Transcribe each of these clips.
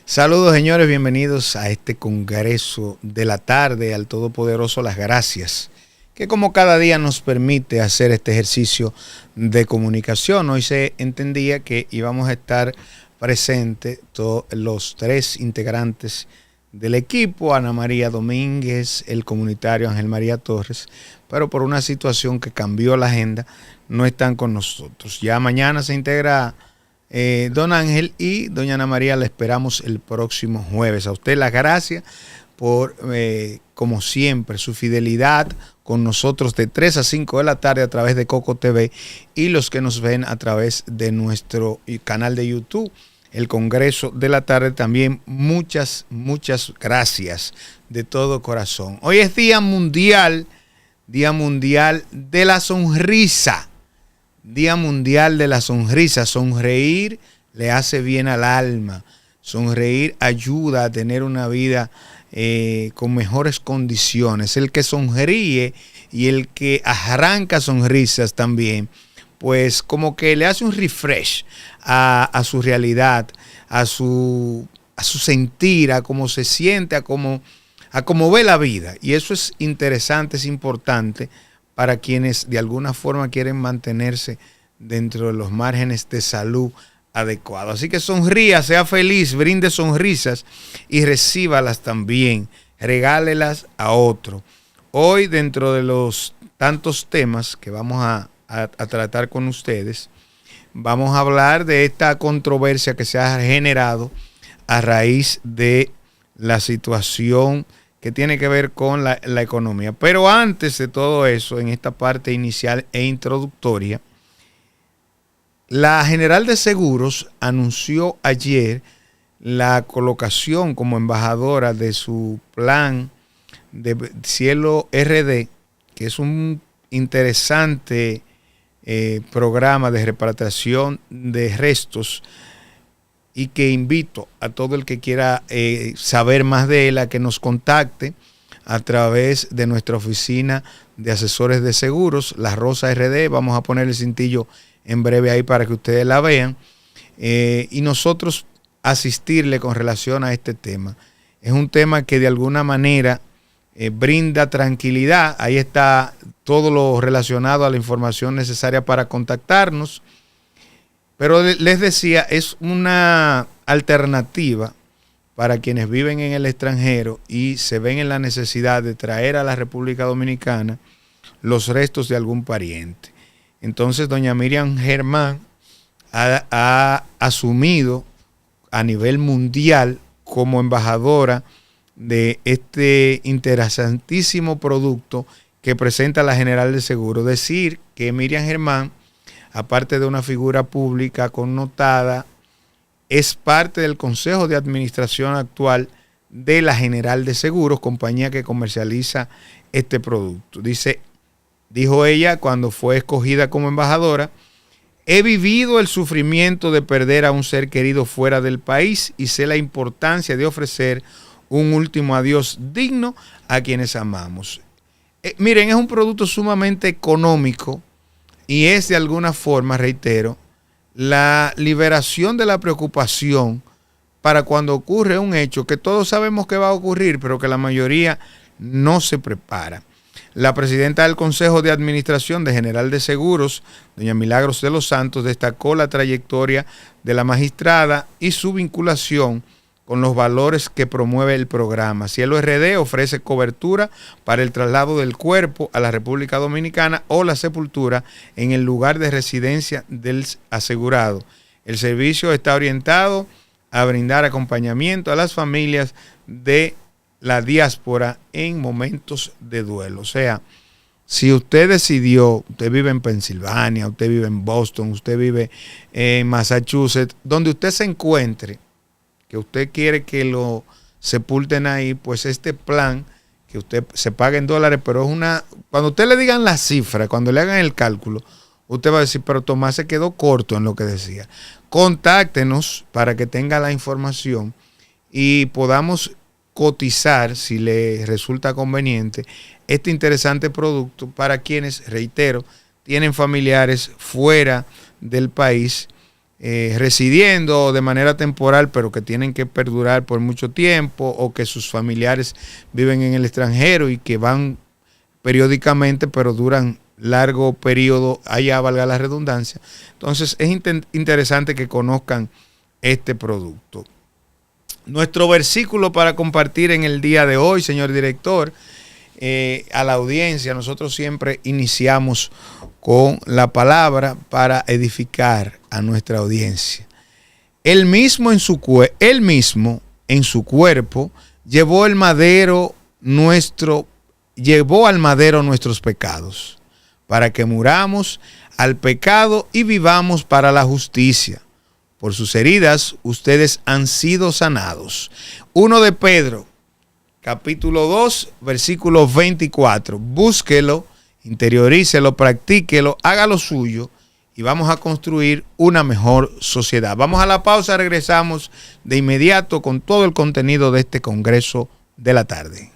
Saludos, señores, bienvenidos a este Congreso de la Tarde, al Todopoderoso las gracias, que como cada día nos permite hacer este ejercicio de comunicación. Hoy se entendía que íbamos a estar presentes todos los tres integrantes del equipo, Ana María Domínguez, el comunitario Ángel María Torres, pero por una situación que cambió la agenda, no están con nosotros. Ya mañana se integra don Ángel y doña Ana María. La esperamos el próximo jueves. A usted las gracias por, como siempre, su fidelidad con nosotros de 3 a 5 de la tarde a través de Coco TV y los que nos ven a través de nuestro canal de YouTube, el Congreso de la Tarde. También muchas gracias de todo corazón. Hoy es Día Mundial de la Sonrisa. Día Mundial de la Sonrisa. Sonreír le hace bien al alma. Sonreír ayuda a tener una vida con mejores condiciones. El que sonríe y el que arranca sonrisas también, pues como que le hace un refresh a su realidad, a su sentir, a cómo se siente, a cómo ve la vida. Y eso es interesante, es importante para quienes de alguna forma quieren mantenerse dentro de los márgenes de salud adecuados. Así que sonría, sea feliz, brinde sonrisas y recíbalas también, regálelas a otro. Hoy, dentro de los tantos temas que vamos a tratar con ustedes, vamos a hablar de esta controversia que se ha generado a raíz de la situación que tiene que ver con la economía. Pero antes de todo eso, en esta parte inicial e introductoria, la General de Seguros anunció ayer la colocación como embajadora de su plan de Cielo RD, que es un interesante programa de repatriación de restos, y que invito a todo el que quiera saber más de él a que nos contacte a través de nuestra oficina de asesores de seguros, La Rosa RD. Vamos a poner el cintillo en breve ahí para que ustedes la vean y nosotros asistirle con relación a este tema. Es un tema que de alguna manera brinda tranquilidad. Ahí está todo lo relacionado a la información necesaria para contactarnos. Pero les decía, es una alternativa para quienes viven en el extranjero y se ven en la necesidad de traer a la República Dominicana los restos de algún pariente. Entonces, doña Miriam Germán ha asumido a nivel mundial como embajadora de este interesantísimo producto que presenta la General de Seguros. Decir que Miriam Germán, aparte de una figura pública connotada, es parte del Consejo de Administración actual de la General de Seguros, compañía que comercializa este producto. Dijo ella cuando fue escogida como embajadora: he vivido el sufrimiento de perder a un ser querido fuera del país y sé la importancia de ofrecer un último adiós digno a quienes amamos. Miren, es un producto sumamente económico. Y es de alguna forma, reitero, la liberación de la preocupación para cuando ocurre un hecho que todos sabemos que va a ocurrir, pero que la mayoría no se prepara. La presidenta del Consejo de Administración de General de Seguros, doña Milagros de los Santos, destacó la trayectoria de la magistrada y su vinculación con los valores que promueve el programa. Cielo RD ofrece cobertura para el traslado del cuerpo a la República Dominicana o la sepultura en el lugar de residencia del asegurado. El servicio está orientado a brindar acompañamiento a las familias de la diáspora en momentos de duelo. O sea, si usted decidió, usted vive en Pensilvania, usted vive en Boston, usted vive en Massachusetts, donde usted se encuentre, que usted quiere que lo sepulten ahí, pues este plan que usted se paga en dólares, pero es una, cuando usted le digan la cifra, cuando le hagan el cálculo, usted va a decir, pero Tomás se quedó corto en lo que decía. Contáctenos para que tenga la información y podamos cotizar, si le resulta conveniente, este interesante producto para quienes, reitero, tienen familiares fuera del país residiendo de manera temporal, pero que tienen que perdurar por mucho tiempo, o que sus familiares viven en el extranjero y que van periódicamente, pero duran largo periodo, allá valga la redundancia. Entonces es interesante que conozcan este producto. Nuestro versículo para compartir en el día de hoy, señor director, a la audiencia, nosotros siempre iniciamos con la palabra para edificar a nuestra audiencia. Él mismo en su cuerpo llevó al madero nuestros pecados, para que muramos al pecado y vivamos para la justicia. Por sus heridas ustedes han sido sanados. 1 de Pedro, capítulo 2, versículo 24. Búsquelo, interiorícelo, practíquelo, hágalo suyo y vamos a construir una mejor sociedad. Vamos a la pausa, regresamos de inmediato con todo el contenido de este Congreso de la Tarde.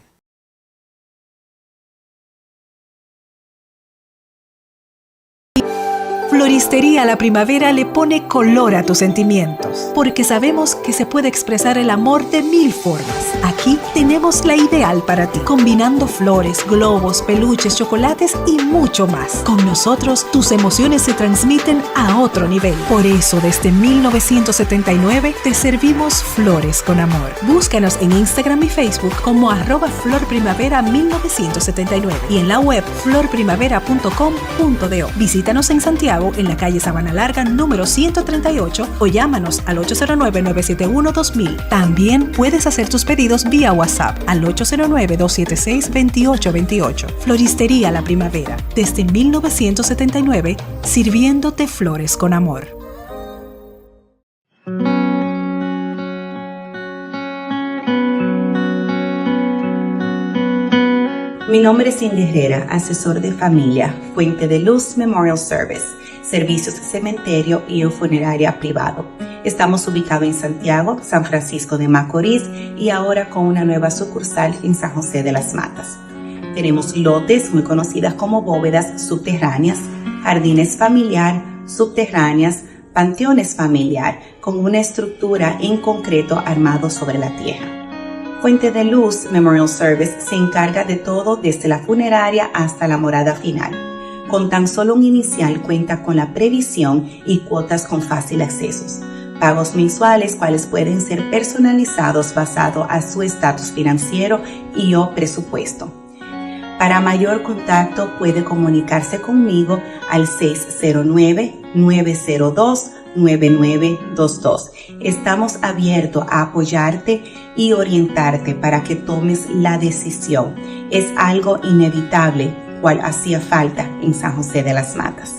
Floristería La Primavera le pone color a tus sentimientos, porque sabemos que se puede expresar el amor de 1000 formas. Aquí tenemos la ideal para ti, combinando flores, globos, peluches, chocolates y mucho más. Con nosotros, tus emociones se transmiten a otro nivel. Por eso, desde 1979, te servimos flores con amor. Búscanos en Instagram y Facebook como @florprimavera1979 y en la web florprimavera.com.do. Visítanos en Santiago, en la calle Sabana Larga, número 138, o llámanos al 809-971-2000. También puedes hacer tus pedidos vía WhatsApp al 809-276-2828. Floristería La Primavera, desde 1979, sirviéndote flores con amor. Mi nombre es Cindy Herrera, asesor de familia, Fuente de Luz Memorial Service, servicios de cementerio y funeraria privado. Estamos ubicados en Santiago, San Francisco de Macorís y ahora con una nueva sucursal en San José de las Matas. Tenemos lotes muy conocidas como bóvedas subterráneas, jardines familiar, subterráneas, panteones familiar, con una estructura en concreto armado sobre la tierra. Fuente de Luz Memorial Service se encarga de todo desde la funeraria hasta la morada final. Con tan solo un inicial cuenta con la previsión y cuotas con fácil acceso. Pagos mensuales cuales pueden ser personalizados basado a su estatus financiero y o presupuesto. Para mayor contacto puede comunicarse conmigo al 609-902-9922. Estamos abiertos a apoyarte y orientarte para que tomes la decisión. Es algo inevitable, cual hacía falta en San José de las Matas.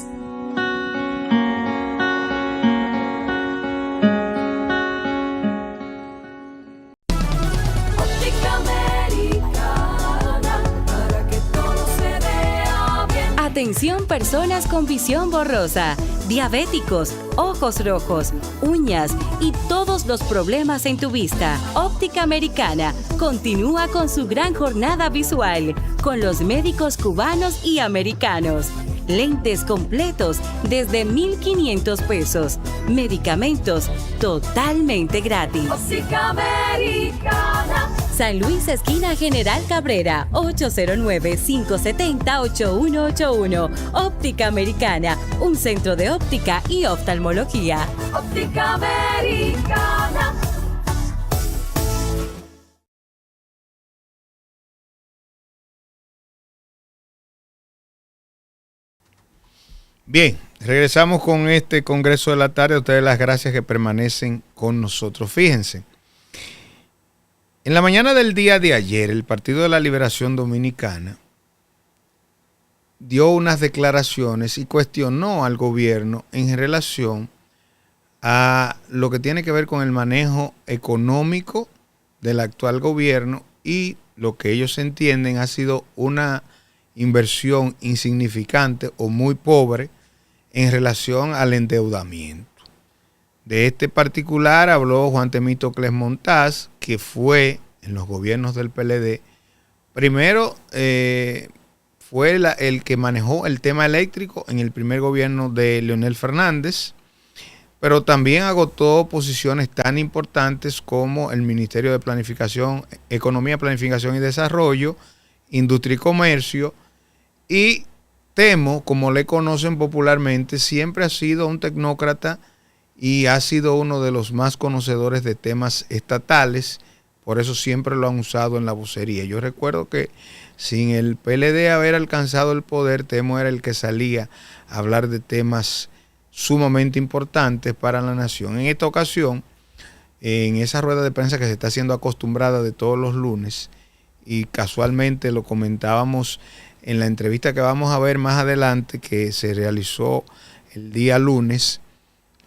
Atención, personas con visión borrosa, diabéticos, ojos rojos, uñas y todos los problemas en tu vista. Óptica Americana continúa con su gran jornada visual con los médicos cubanos y americanos. Lentes completos desde 1,500 pesos. Medicamentos totalmente gratis. Óptica Americana. San Luis, esquina General Cabrera, 809-570-8181. Óptica Americana, un centro de óptica y oftalmología. Óptica Americana. Bien, regresamos con este Congreso de la Tarde. A ustedes las gracias que permanecen con nosotros. Fíjense, en la mañana del día de ayer, el Partido de la Liberación Dominicana dio unas declaraciones y cuestionó al gobierno en relación a lo que tiene que ver con el manejo económico del actual gobierno y lo que ellos entienden ha sido una inversión insignificante o muy pobre en relación al endeudamiento. De este particular habló Juan Temístocles Montaz, que fue en los gobiernos del PLD. Primero fue el que manejó el tema eléctrico en el primer gobierno de Leonel Fernández. pero también agotó posiciones tan importantes como el Ministerio de Planificación, Economía, Planificación y Desarrollo, Industria y Comercio, y Temo, como le conocen popularmente, siempre ha sido un tecnócrata y ha sido uno de los más conocedores de temas estatales, por eso siempre lo han usado en la vocería. Yo recuerdo que sin el PLD haber alcanzado el poder, Temo era el que salía a hablar de temas sumamente importantes para la nación. En esta ocasión, en esa rueda de prensa que se está haciendo acostumbrada de todos los lunes, y casualmente lo comentábamos en la entrevista que vamos a ver más adelante, que se realizó el día lunes,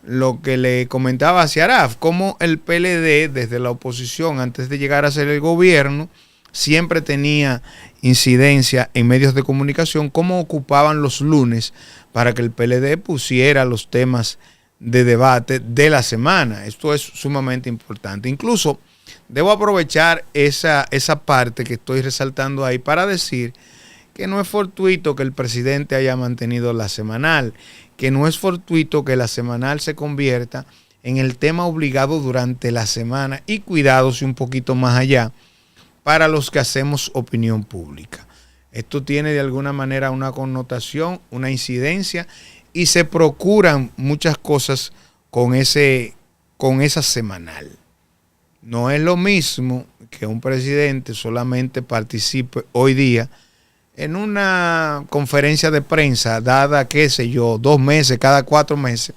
lo que le comentaba a Ciaraf, cómo el PLD desde la oposición, antes de llegar a ser el gobierno, siempre tenía incidencia en medios de comunicación, cómo ocupaban los lunes para que el PLD pusiera los temas de debate de la semana. Esto es sumamente importante. Incluso debo aprovechar esa parte que estoy resaltando ahí para decir que no es fortuito que el presidente haya mantenido la semanal, que no es fortuito que la semanal se convierta en el tema obligado durante la semana y cuidados y un poquito más allá para los que hacemos opinión pública. Esto tiene de alguna manera una connotación, una incidencia y se procuran muchas cosas con esa semanal. No es lo mismo que un presidente solamente participe hoy día en una conferencia de prensa dada, qué sé yo, 2 meses, cada 4 meses,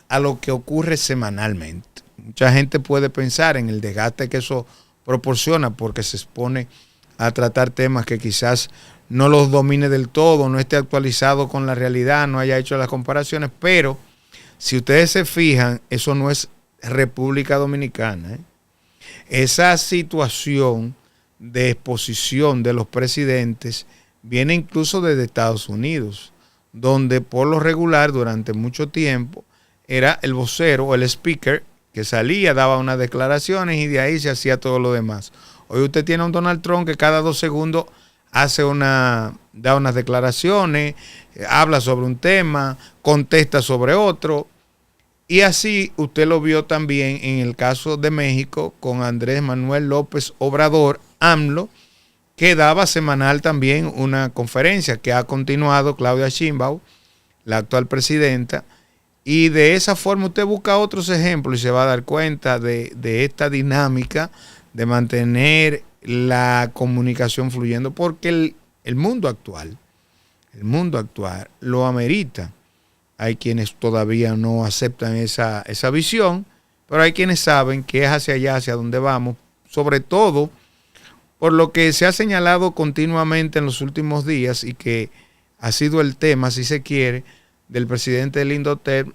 a lo que ocurre semanalmente. Mucha gente puede pensar en el desgaste que eso proporciona porque se expone a tratar temas que quizás no los domine del todo, no esté actualizado con la realidad, no haya hecho las comparaciones, pero si ustedes se fijan, eso no es República Dominicana, ¿eh? Esa situación de exposición de los presidentes viene incluso desde Estados Unidos, donde por lo regular durante mucho tiempo era el vocero o el speaker que salía, daba unas declaraciones y de ahí se hacía todo lo demás. Hoy usted tiene a un Donald Trump que cada 2 segundos da unas declaraciones, habla sobre un tema, contesta sobre otro. Y así usted lo vio también en el caso de México con Andrés Manuel López Obrador, AMLO, que daba semanal también una conferencia que ha continuado Claudia Sheinbaum, la actual presidenta, y de esa forma usted busca otros ejemplos y se va a dar cuenta de esta dinámica de mantener la comunicación fluyendo, porque el mundo actual lo amerita. Hay quienes todavía no aceptan esa visión, pero hay quienes saben que es hacia allá, hacia donde vamos, sobre todo por lo que se ha señalado continuamente en los últimos días y que ha sido el tema, si se quiere, del presidente del Indotep,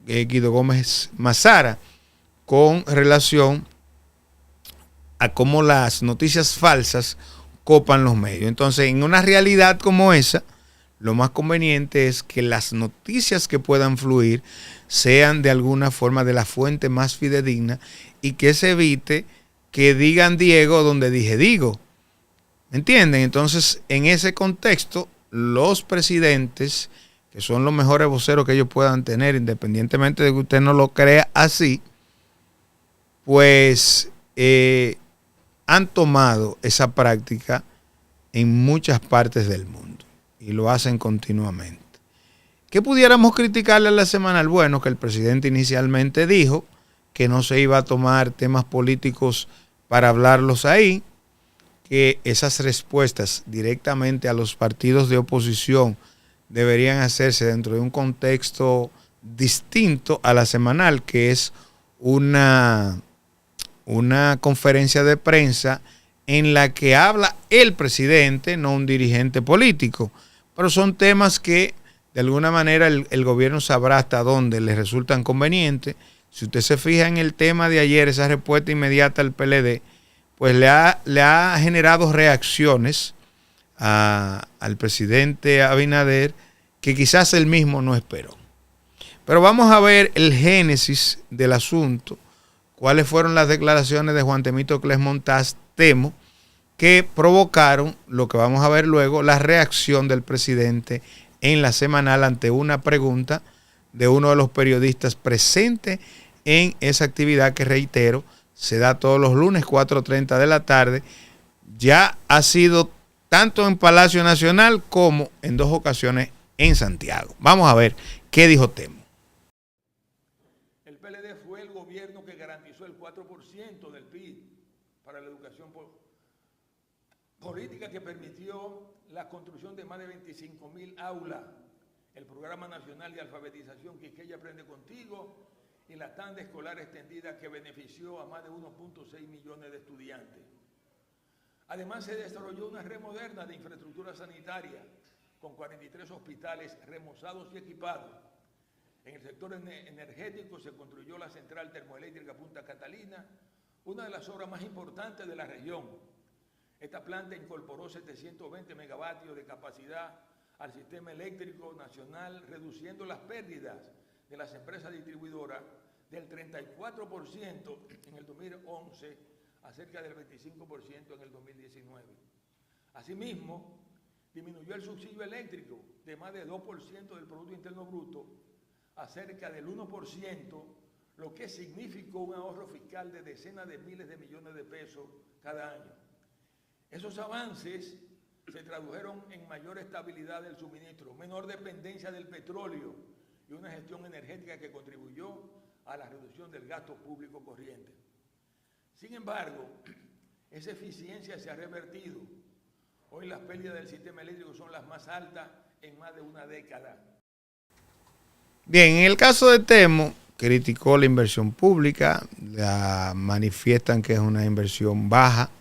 Guido Gómez Mazara, con relación a cómo las noticias falsas copan los medios. Entonces, en una realidad como esa, lo más conveniente es que las noticias que puedan fluir sean de alguna forma de la fuente más fidedigna y que se evite que digan Diego donde dije digo. ¿Me entienden? Entonces, en ese contexto, los presidentes, que son los mejores voceros que ellos puedan tener, independientemente de que usted no lo crea así, pues han tomado esa práctica en muchas partes del mundo y lo hacen continuamente. ¿Qué pudiéramos criticarle a la semanal? Bueno, que el presidente inicialmente dijo que no se iba a tomar temas políticos para hablarlos ahí, que esas respuestas directamente a los partidos de oposición deberían hacerse dentro de un contexto distinto a la semanal, que es una conferencia de prensa en la que habla el presidente, no un dirigente político. Pero son temas que de alguna manera el gobierno sabrá hasta dónde les resultan convenientes. Si usted se fija en el tema de ayer, esa respuesta inmediata al PLD, pues le ha generado reacciones al presidente Abinader que quizás él mismo no esperó. Pero vamos a ver el génesis del asunto, cuáles fueron las declaraciones de Juan Temístocles Montaz, Temo, que provocaron, lo que vamos a ver luego, la reacción del presidente en la semanal ante una pregunta de uno de los periodistas presentes en esa actividad que, reitero, se da todos los lunes 4:30 de la tarde. Ya ha sido tanto en Palacio Nacional como en 2 ocasiones en Santiago. Vamos a ver qué dijo Temo. El PLD fue el gobierno que garantizó el 4% del PIB para la educación, política que permitió la construcción de más de 25.000 aulas, el Programa Nacional de Alfabetización Quisqueya Aprende Contigo y la tanda escolar extendida que benefició a más de 1.6 millones de estudiantes. Además, se desarrolló una red moderna de infraestructura sanitaria con 43 hospitales remozados y equipados. En el sector energético se construyó la central termoeléctrica Punta Catalina, una de las obras más importantes de la región. Esta planta incorporó 720 megavatios de capacidad al sistema eléctrico nacional, reduciendo las pérdidas de las empresas distribuidoras del 34% en el 2011 a cerca del 25% en el 2019. Asimismo, disminuyó el subsidio eléctrico de más de 2% del Producto Interno Bruto a cerca del 1%, lo que significó un ahorro fiscal de decenas de miles de millones de pesos cada año. Esos avances se tradujeron en mayor estabilidad del suministro, menor dependencia del petróleo y una gestión energética que contribuyó a la reducción del gasto público corriente. Sin embargo, esa eficiencia se ha revertido. Hoy las pérdidas del sistema eléctrico son las más altas en más de una década. Bien, en el caso de Temo, criticó la inversión pública, la manifiestan que es una inversión baja.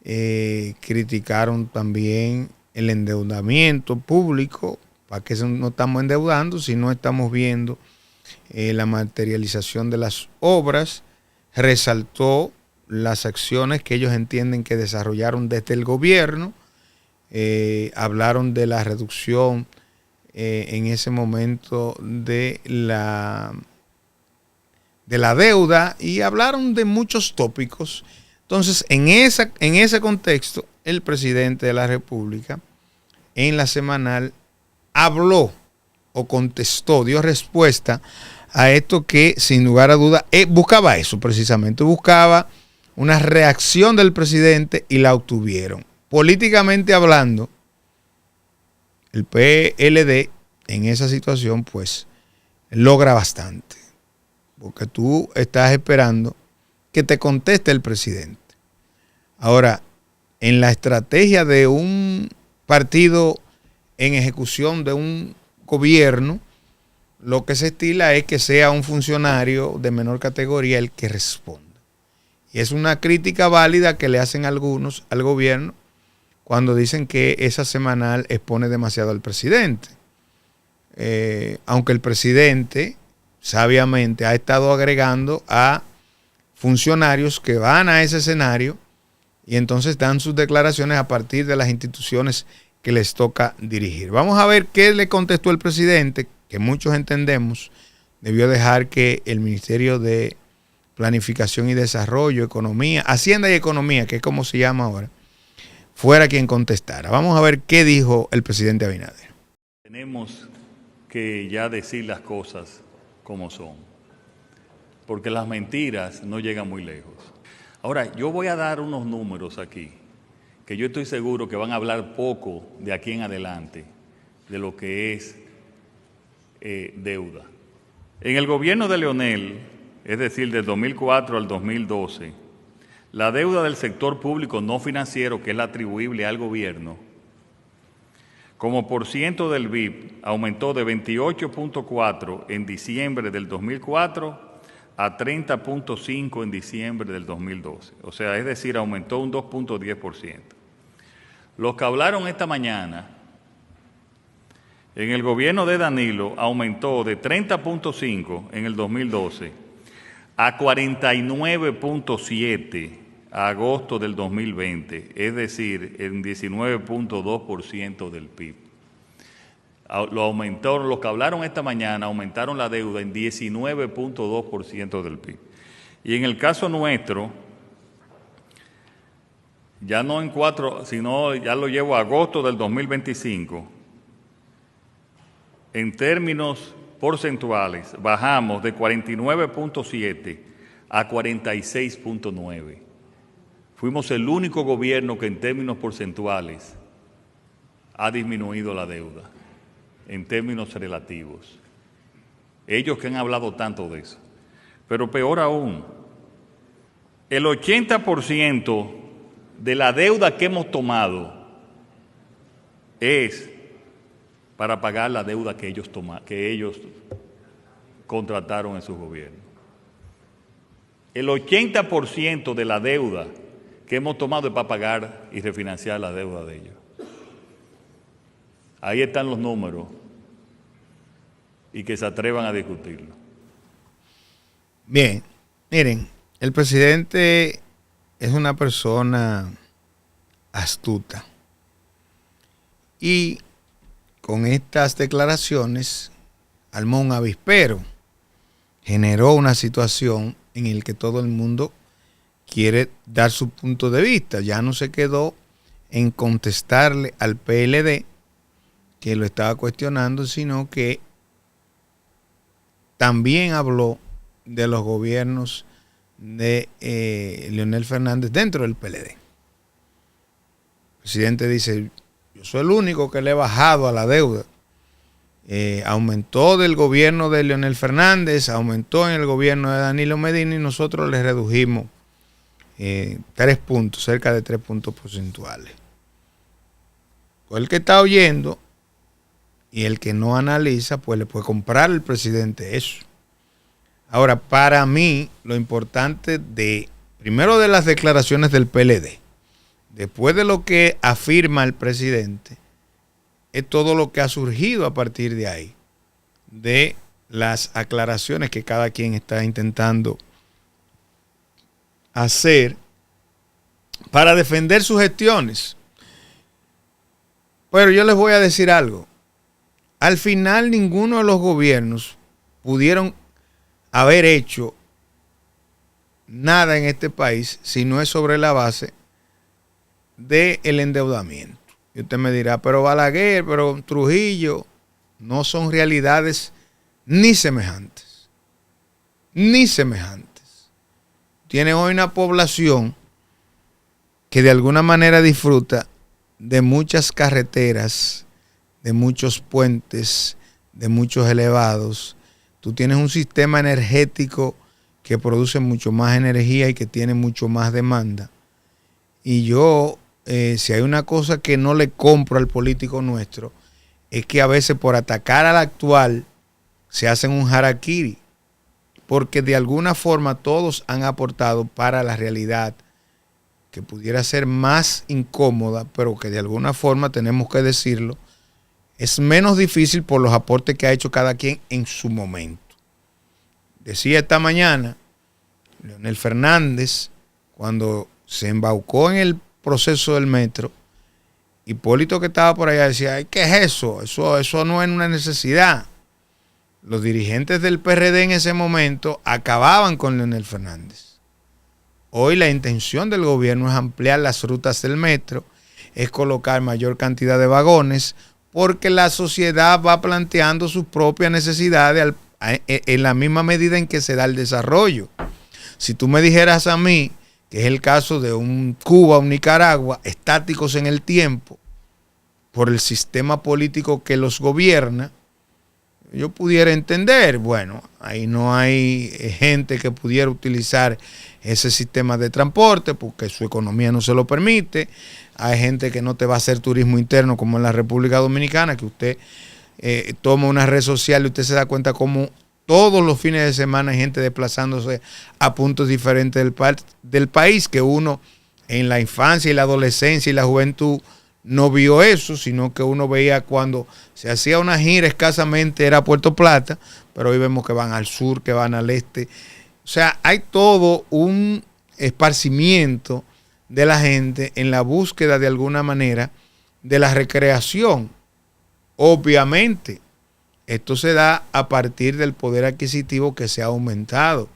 Criticaron también el endeudamiento público. ¿Para qué no estamos endeudando si no estamos viendo la materialización de las obras? Resaltó las acciones que ellos entienden que desarrollaron desde el gobierno. Hablaron de la reducción en ese momento de la deuda y hablaron de muchos tópicos. Entonces, en ese contexto, el presidente de la República en la semanal habló o contestó, dio respuesta a esto que, sin lugar a duda, buscaba eso precisamente, buscaba una reacción del presidente y la obtuvieron. Políticamente hablando, el PLD en esa situación pues logra bastante, porque tú estás esperando que te conteste el presidente. Ahora, en la estrategia de un partido en ejecución de un gobierno, lo que se estila es que sea un funcionario de menor categoría el que responda. Y es una crítica válida que le hacen algunos al gobierno cuando dicen que esa semanal expone demasiado al presidente. Aunque el presidente sabiamente ha estado agregando a funcionarios que van a ese escenario y entonces dan sus declaraciones a partir de las instituciones que les toca dirigir. Vamos a ver qué le contestó el presidente, que muchos entendemos debió dejar que el Ministerio de Planificación y Desarrollo, Economía, Hacienda y Economía, que es como se llama ahora, fuera quien contestara. Vamos a ver qué dijo el presidente Abinader. Tenemos que ya decir las cosas como son, porque las mentiras no llegan muy lejos. Ahora, yo voy a dar unos números aquí, que yo estoy seguro que van a hablar poco de aquí en adelante, de lo que es deuda. En el gobierno de Leonel, es decir, del 2004 al 2012, la deuda del sector público no financiero, que es la atribuible al gobierno, como por ciento del PIB, aumentó de 28.4 en diciembre del 2004 a 30.5 en diciembre del 2012. O sea, es decir, aumentó un 2.10%. Los que hablaron esta mañana, en el gobierno de Danilo aumentó de 30.5 en el 2012 a 49.7 a agosto del 2020, es decir, en 19.2% del PIB. Lo aumentó, los que hablaron esta mañana aumentaron la deuda en 19.2% del PIB. Y en el caso nuestro, ya no en 4, sino ya lo llevo a agosto del 2025, en términos porcentuales bajamos de 49.7 a 46.9. Fuimos el único gobierno que en términos porcentuales ha disminuido la deuda, en términos relativos. Ellos que han hablado tanto de eso. Pero peor aún, el 80% de la deuda que hemos tomado es para pagar la deuda que ellos contrataron en su gobierno. El 80% de la deuda que hemos tomado es para pagar y refinanciar la deuda de ellos. Ahí están los números y que se atrevan a discutirlo. Bien, miren, el presidente es una persona astuta y con estas declaraciones armó un avispero, generó una situación en la que todo el mundo quiere dar su punto de vista. Ya no se quedó en contestarle al PLD que lo estaba cuestionando, sino que también habló de los gobiernos de Leonel Fernández dentro del PLD. El presidente dice: yo soy el único que le he bajado a la deuda. Aumentó del gobierno de Leonel Fernández, aumentó en el gobierno de Danilo Medina y nosotros le redujimos 3 puntos, cerca de 3 puntos porcentuales. El que está oyendo y el que no analiza, pues le puede comprar al presidente eso. Ahora, para mí, lo importante primero de las declaraciones del PLD, después de lo que afirma el presidente, es todo lo que ha surgido a partir de ahí, de las aclaraciones que cada quien está intentando hacer para defender sus gestiones. Pero yo les voy a decir algo. Al final, ninguno de los gobiernos pudieron haber hecho nada en este país si no es sobre la base del endeudamiento. Y usted me dirá, pero Balaguer, pero Trujillo, no son realidades ni semejantes. Ni semejantes. Tiene hoy una población que de alguna manera disfruta de muchas carreteras, de muchos puentes, de muchos elevados. Tú tienes un sistema energético que produce mucho más energía y que tiene mucho más demanda. Y yo, si hay una cosa que no le compro al político nuestro, es que a veces por atacar al actual se hacen un harakiri, porque de alguna forma todos han aportado para la realidad que pudiera ser más incómoda, pero que de alguna forma tenemos que decirlo, es menos difícil por los aportes que ha hecho cada quien en su momento. Decía esta mañana Leonel Fernández, cuando se embaucó en el proceso del metro, Hipólito, que estaba por allá, decía: ¿qué es eso? Eso no es una necesidad. Los dirigentes del PRD en ese momento acababan con Leonel Fernández. Hoy la intención del gobierno es ampliar las rutas del metro, es colocar mayor cantidad de vagones, porque la sociedad va planteando sus propias necesidades en la misma medida en que se da el desarrollo. Si tú me dijeras a mí que es el caso de un Cuba o Nicaragua, estáticos en el tiempo, por el sistema político que los gobierna, yo pudiera entender, bueno, ahí no hay gente que pudiera utilizar ese sistema de transporte porque su economía no se lo permite. Hay gente que no te va a hacer turismo interno como en la República Dominicana, que usted toma una red social y usted se da cuenta cómo todos los fines de semana hay gente desplazándose a puntos diferentes del país, que uno en la infancia y la adolescencia y la juventud no vio eso, sino que uno veía cuando se hacía una gira escasamente era Puerto Plata, pero hoy vemos que van al sur, que van al este. O sea, hay todo un esparcimiento de la gente en la búsqueda de alguna manera de la recreación. Obviamente, esto se da a partir del poder adquisitivo que se ha aumentado.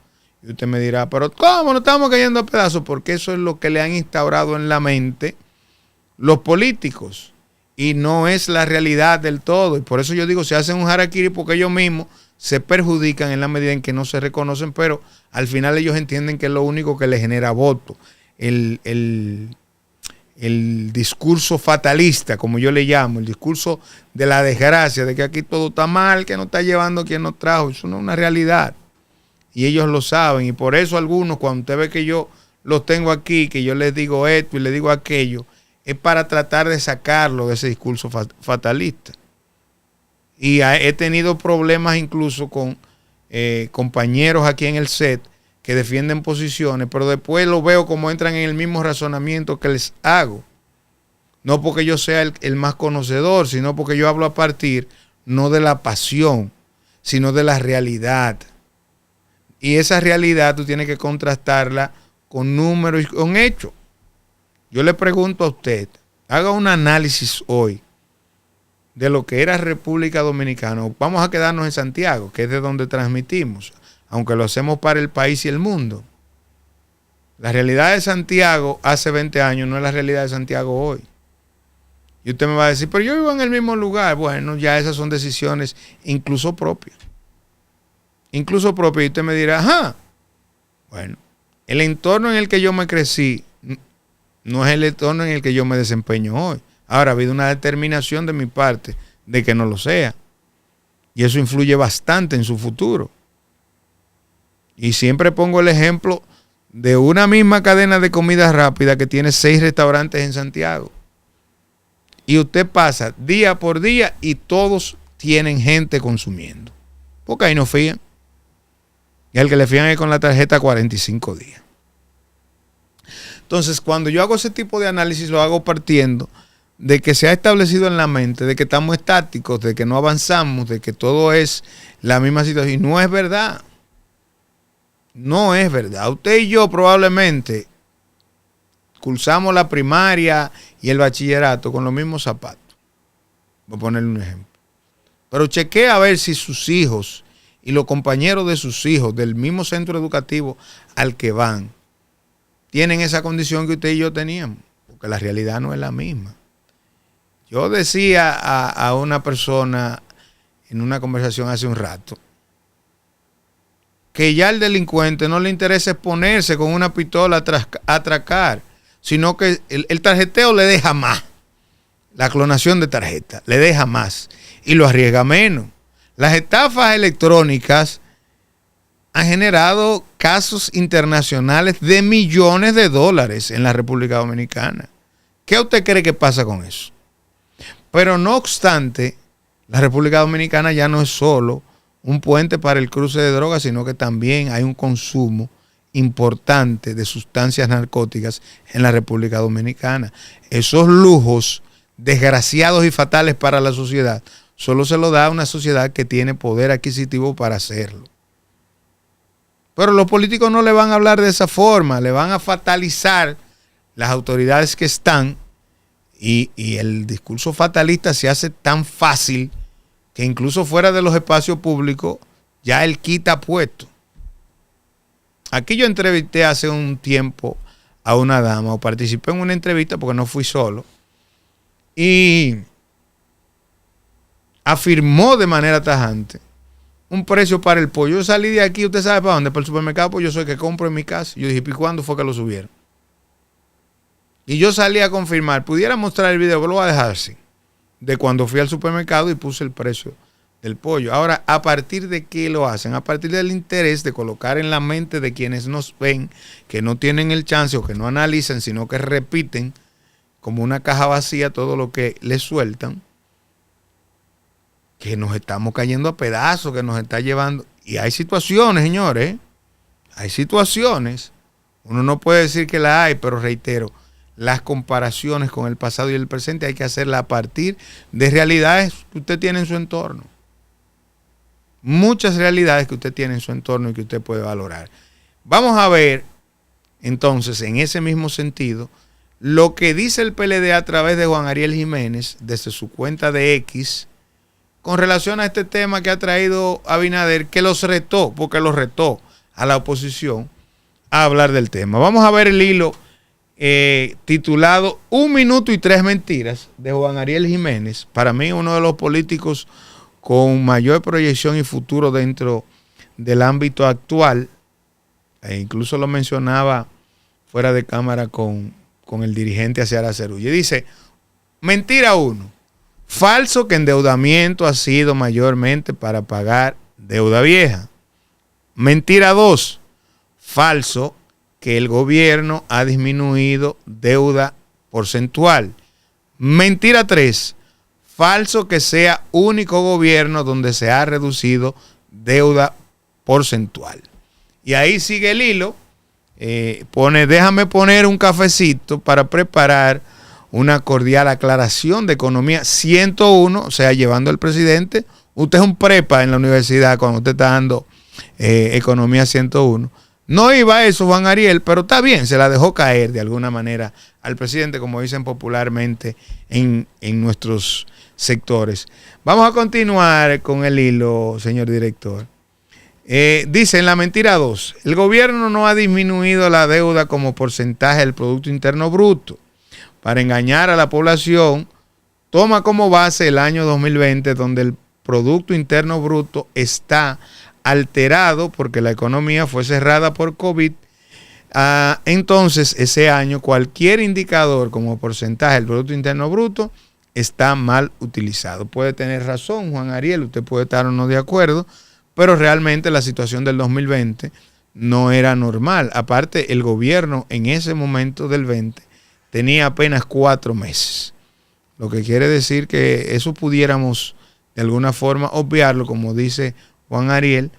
Y usted me dirá, pero ¿cómo no estamos cayendo a pedazos? Porque eso es lo que le han instaurado en la mente los políticos y no es la realidad del todo. Y por eso yo digo, se hacen un harakiri porque ellos mismos se perjudican en la medida en que no se reconocen, pero al final ellos entienden que es lo único que les genera voto. El discurso fatalista, como yo le llamo, el discurso de la desgracia, de que aquí todo está mal, que no está llevando quien nos trajo, eso no es una realidad. Y ellos lo saben, y por eso algunos, cuando usted ve que yo los tengo aquí, que yo les digo esto y les digo aquello, es para tratar de sacarlo de ese discurso fatalista. Y he tenido problemas incluso con compañeros aquí en el set que defienden posiciones, pero después lo veo como entran en el mismo razonamiento que les hago. No porque yo sea el más conocedor, sino porque yo hablo a partir no de la pasión, sino de la realidad. Y esa realidad tú tienes que contrastarla con números y con hechos. Yo le pregunto a usted, haga un análisis hoy de lo que era República Dominicana. Vamos a quedarnos en Santiago, que es de donde transmitimos, aunque lo hacemos para el país y el mundo. La realidad de Santiago hace 20 años no es la realidad de Santiago hoy. Y usted me va a decir, pero yo vivo en el mismo lugar. Bueno, ya esas son decisiones incluso propias. Incluso propias. Y usted me dirá, ajá, bueno, el entorno en el que yo me crecí no es el entorno en el que yo me desempeño hoy. Ahora, ha habido una determinación de mi parte de que no lo sea. Y eso influye bastante en su futuro. Y siempre pongo el ejemplo de una misma cadena de comida rápida que tiene 6 restaurantes en Santiago. Y usted pasa día por día y todos tienen gente consumiendo. Porque ahí no fían. Y al que le fían es con la tarjeta 45 días. Entonces, cuando yo hago ese tipo de análisis, lo hago partiendo de que se ha establecido en la mente, de que estamos estáticos, de que no avanzamos, de que todo es la misma situación. Y no es verdad. No es verdad. Usted y yo probablemente cursamos la primaria y el bachillerato con los mismos zapatos. Voy a ponerle un ejemplo. Pero chequee a ver si sus hijos y los compañeros de sus hijos del mismo centro educativo al que van tienen esa condición que usted y yo teníamos. Porque la realidad no es la misma. Yo decía a una persona en una conversación hace un rato que ya al delincuente no le interesa exponerse con una pistola a atracar, sino que el tarjeteo le deja más. La clonación de tarjeta le deja más y lo arriesga menos. Las estafas electrónicas han generado casos internacionales de millones de dólares en la República Dominicana. ¿Qué usted cree que pasa con eso? Pero no obstante, la República Dominicana ya no es solo un puente para el cruce de drogas, sino que también hay un consumo importante de sustancias narcóticas en la República Dominicana. Esos lujos desgraciados y fatales para la sociedad solo se lo da a una sociedad que tiene poder adquisitivo para hacerlo. Pero los políticos no le van a hablar de esa forma, le van a fatalizar las autoridades que están y el discurso fatalista se hace tan fácil que incluso fuera de los espacios públicos ya él quita puesto. Aquí yo entrevisté hace un tiempo a una dama, o participé en una entrevista porque no fui solo, y afirmó de manera tajante un precio para el pollo. Yo salí de aquí, ¿usted sabe para dónde? Para el supermercado, pues yo soy el que compro en mi casa. Yo dije, ¿y cuándo fue que lo subieron? Y yo salí a confirmar, pudiera mostrar el video, pero lo voy a dejar así, de cuando fui al supermercado y puse el precio del pollo. Ahora, ¿a partir de qué lo hacen? A partir del interés de colocar en la mente de quienes nos ven, que no tienen el chance o que no analizan, sino que repiten como una caja vacía todo lo que les sueltan, que nos estamos cayendo a pedazos, que nos está llevando. Y hay situaciones, señores, hay situaciones. Uno no puede decir que la hay, pero reitero, las comparaciones con el pasado y el presente hay que hacerlas a partir de realidades que usted tiene en su entorno. Muchas realidades que usted tiene en su entorno y que usted puede valorar. Vamos a ver, entonces, en ese mismo sentido, lo que dice el PLD a través de Juan Ariel Jiménez, desde su cuenta de X, con relación a este tema que ha traído Abinader, que los retó, porque los retó a la oposición a hablar del tema. Vamos a ver el hilo titulado 1 minuto y 3 mentiras de Juan Ariel Jiménez, para mí uno de los políticos con mayor proyección y futuro dentro del ámbito actual, e incluso lo mencionaba fuera de cámara con el dirigente Aciara Cerulle. Dice, mentira 1, falso que endeudamiento ha sido mayormente para pagar deuda vieja. Mentira 2, falso que el gobierno ha disminuido deuda porcentual. Mentira 3, falso que sea único gobierno donde se ha reducido deuda porcentual. Y ahí sigue el hilo. Déjame poner un cafecito para preparar una cordial aclaración de economía 101, o sea, llevando al presidente. Usted es un prepa en la universidad cuando usted está dando economía 101. No iba a eso Juan Ariel, pero está bien, se la dejó caer de alguna manera al presidente, como dicen popularmente en nuestros sectores. Vamos a continuar con el hilo, señor director. Dice en la mentira 2, el gobierno no ha disminuido la deuda como porcentaje del Producto Interno Bruto. Para engañar a la población, toma como base el año 2020, donde el Producto Interno Bruto está alterado porque la economía fue cerrada por COVID. Entonces, ese año, cualquier indicador como porcentaje del Producto Interno Bruto está mal utilizado. Puede tener razón, Juan Ariel, usted puede estar o no de acuerdo, pero realmente la situación del 2020 no era normal. Aparte, el gobierno en ese momento del 20 tenía apenas 4 meses. Lo que quiere decir que eso pudiéramos de alguna forma obviarlo, como dice Juan Ariel,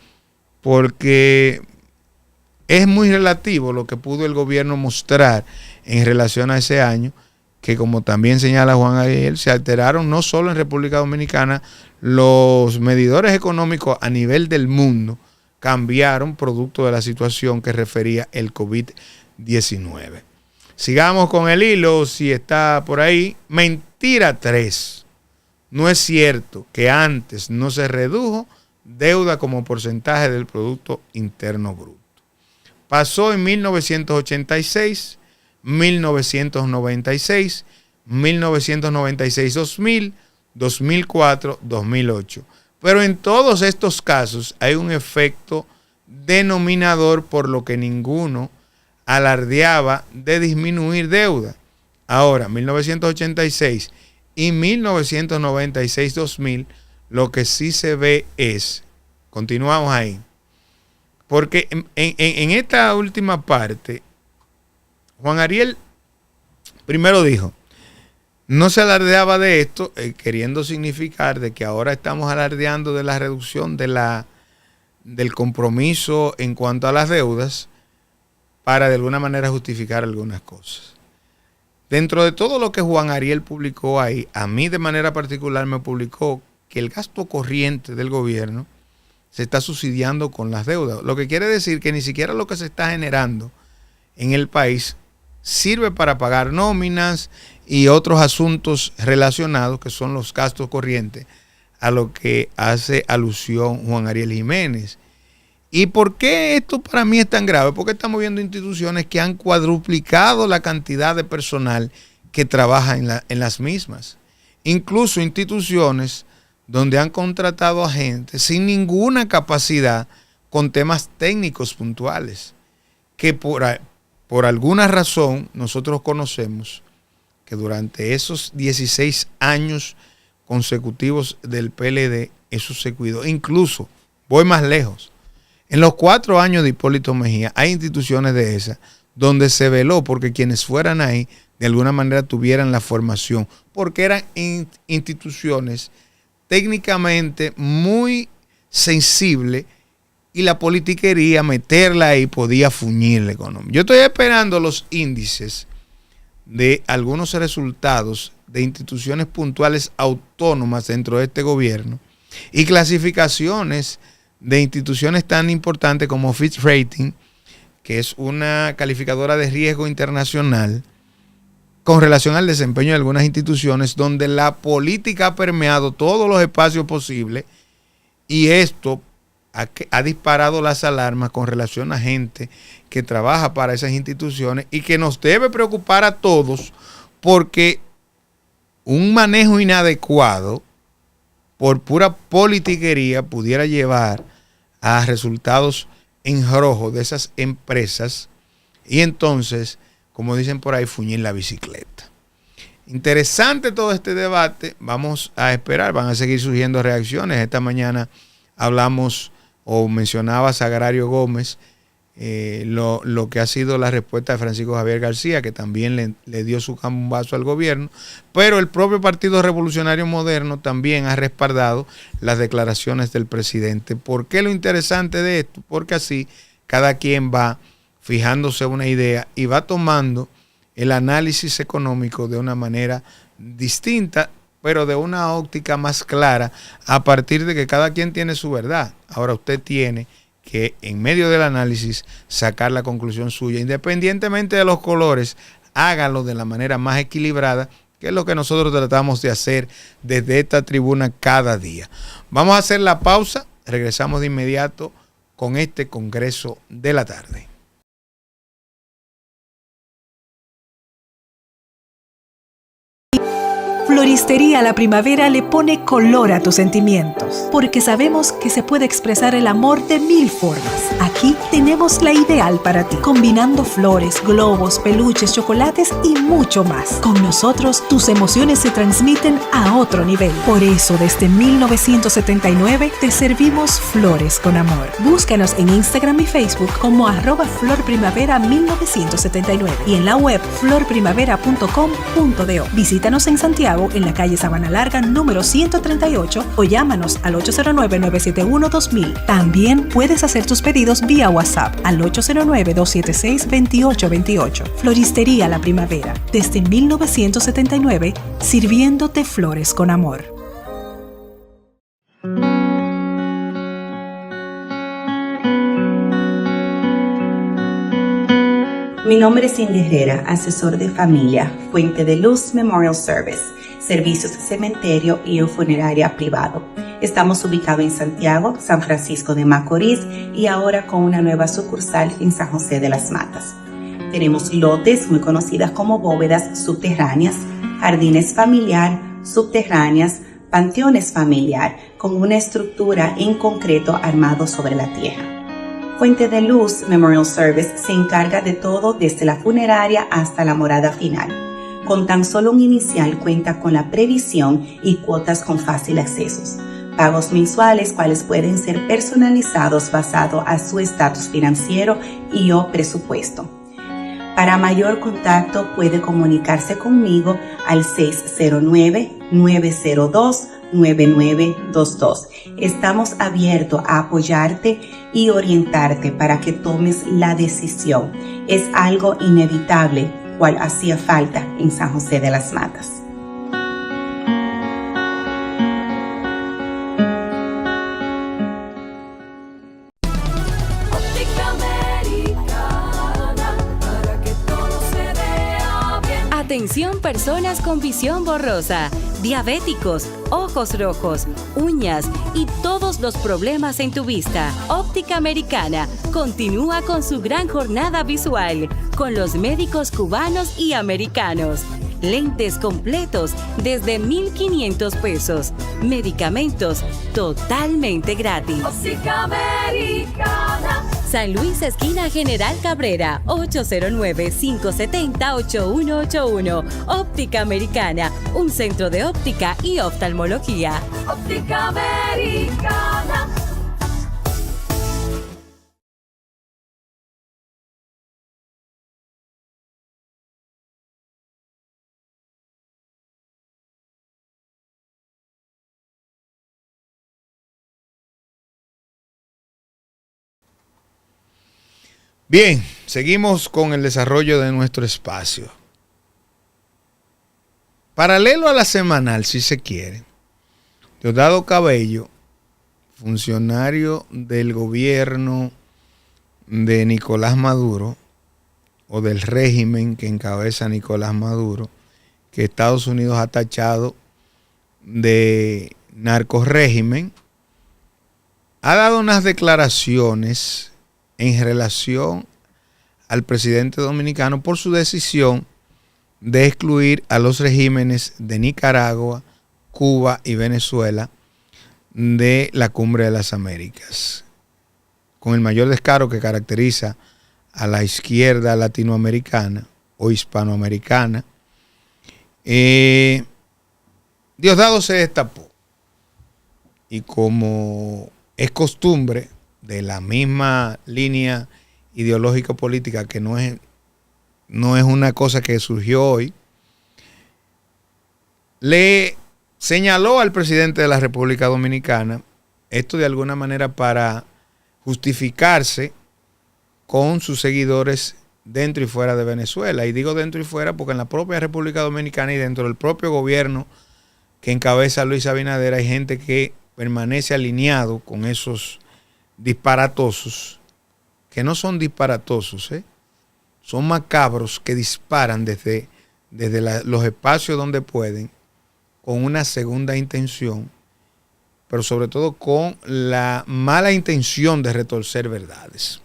porque es muy relativo lo que pudo el gobierno mostrar en relación a ese año, que como también señala Juan Ariel, se alteraron no solo en República Dominicana, los medidores económicos a nivel del mundo cambiaron producto de la situación que refería el COVID-19. Sigamos con el hilo, si está por ahí. Mentira 3. No es cierto que antes no se redujo deuda como porcentaje del Producto Interno Bruto. Pasó en 1986, 1996, 1996-2000, 2004-2008. Pero en todos estos casos hay un efecto denominador por lo que ninguno alardeaba de disminuir deuda. Ahora, 1986 y 1996-2000, lo que sí se ve es, continuamos ahí, porque en esta última parte, Juan Ariel primero dijo, no se alardeaba de esto, queriendo significar de que ahora estamos alardeando de la reducción del compromiso en cuanto a las deudas para de alguna manera justificar algunas cosas. Dentro de todo lo que Juan Ariel publicó ahí, a mí de manera particular me publicó que el gasto corriente del gobierno se está subsidiando con las deudas, lo que quiere decir que ni siquiera lo que se está generando en el país sirve para pagar nóminas y otros asuntos relacionados que son los gastos corrientes a lo que hace alusión Juan Ariel Jiménez. ¿Y por qué esto para mí es tan grave? Porque estamos viendo instituciones que han cuadruplicado la cantidad de personal que trabaja en las mismas. Incluso instituciones donde han contratado a gente sin ninguna capacidad con temas técnicos puntuales, que por alguna razón nosotros conocemos que durante esos 16 años consecutivos del PLD eso se cuidó. Incluso, voy más lejos, en los 4 años de Hipólito Mejía hay instituciones de esas donde se veló porque quienes fueran ahí de alguna manera tuvieran la formación, porque eran instituciones técnicamente muy sensibles y la politiquería, meterla ahí podía fuñir la economía. Yo estoy esperando los índices de algunos resultados de instituciones puntuales autónomas dentro de este gobierno y clasificaciones de instituciones tan importantes como Fitch Rating, que es una calificadora de riesgo internacional, con relación al desempeño de algunas instituciones donde la política ha permeado todos los espacios posibles y esto ha disparado las alarmas con relación a gente que trabaja para esas instituciones y que nos debe preocupar a todos porque un manejo inadecuado por pura politiquería pudiera llevar a resultados en rojo de esas empresas y entonces, como dicen por ahí, fuñir la bicicleta. Interesante todo este debate. Vamos a esperar, van a seguir surgiendo reacciones. Esta mañana hablamos o mencionaba Sagrario Gómez lo que ha sido la respuesta de Francisco Javier García, que también le dio su cambazo al gobierno, pero el propio Partido Revolucionario Moderno también ha respaldado las declaraciones del presidente. ¿Por qué lo interesante de esto? Porque así cada quien va fijándose una idea y va tomando el análisis económico de una manera distinta, pero de una óptica más clara, a partir de que cada quien tiene su verdad. Ahora usted tiene que, en medio del análisis, sacar la conclusión suya, independientemente de los colores. Hágalo de la manera más equilibrada, que es lo que nosotros tratamos de hacer desde esta tribuna cada día. Vamos a hacer la pausa, regresamos de inmediato con este Congreso de la Tarde. Floristería La Primavera le pone color a tus sentimientos, porque sabemos que se puede expresar el amor de 1000 formas. Aquí tenemos la ideal para ti, combinando flores, globos, peluches, chocolates y mucho más. Con nosotros, tus emociones se transmiten a otro nivel. Por eso, desde 1979, te servimos flores con amor. Búscanos en Instagram y Facebook como @florprimavera1979 y en la web florprimavera.com.do. Visítanos en Santiago, en la calle Sabana Larga, número 138, o llámanos al 809-971-2000. También puedes hacer tus pedidos vía WhatsApp al 809-276-2828. Floristería La Primavera, desde 1979, sirviéndote flores con amor. Mi nombre es Cindy Herrera, asesor de familia, Fuente de Luz Memorial Service, servicios de cementerio y funeraria privado. Estamos ubicados en Santiago, San Francisco de Macorís y ahora con una nueva sucursal en San José de las Matas. Tenemos lotes muy conocidas como bóvedas subterráneas, jardines familiar, subterráneas, panteones familiar, con una estructura en concreto armado sobre la tierra. Fuente de Luz Memorial Service se encarga de todo desde la funeraria hasta la morada final. Con tan solo un inicial cuenta con la previsión y cuotas con fácil acceso. Pagos mensuales cuales pueden ser personalizados basado a su estatus financiero y o presupuesto. Para mayor contacto puede comunicarse conmigo al 609-902-9922. Estamos abiertos a apoyarte y orientarte para que tomes la decisión. Es algo inevitable, cual hacía falta en San José de las Matas. Atención, personas con visión borrosa, diabéticos, ojos rojos, uñas y todos los problemas en tu vista. Óptica Americana continúa con su gran jornada visual con los médicos cubanos y americanos. Lentes completos desde 1,500 pesos. Medicamentos totalmente gratis. Óptica Americana. San Luis, esquina General Cabrera, 809-570-8181. Óptica Americana, un centro de óptica y oftalmología. Óptica Americana. Bien, seguimos con el desarrollo de nuestro espacio. Paralelo a la semanal, si se quiere, Diosdado Cabello, funcionario del gobierno de Nicolás Maduro, o del régimen que encabeza Nicolás Maduro, que Estados Unidos ha tachado de narcorrégimen, ha dado unas declaraciones en relación al presidente dominicano por su decisión de excluir a los regímenes de Nicaragua, Cuba y Venezuela de la Cumbre de las Américas, con el mayor descaro que caracteriza a la izquierda latinoamericana o hispanoamericana. Diosdado se destapó y, como es costumbre de la misma línea ideológica política, que no es una cosa que surgió hoy, le señaló al presidente de la República Dominicana, esto de alguna manera para justificarse con sus seguidores dentro y fuera de Venezuela. Y digo dentro y fuera porque en la propia República Dominicana y dentro del propio gobierno que encabeza Luis Abinader hay gente que permanece alineado con esos disparatosos, que no son disparatosos, son macabros, que disparan desde los espacios donde pueden, con una segunda intención, pero sobre todo con la mala intención de retorcer verdades.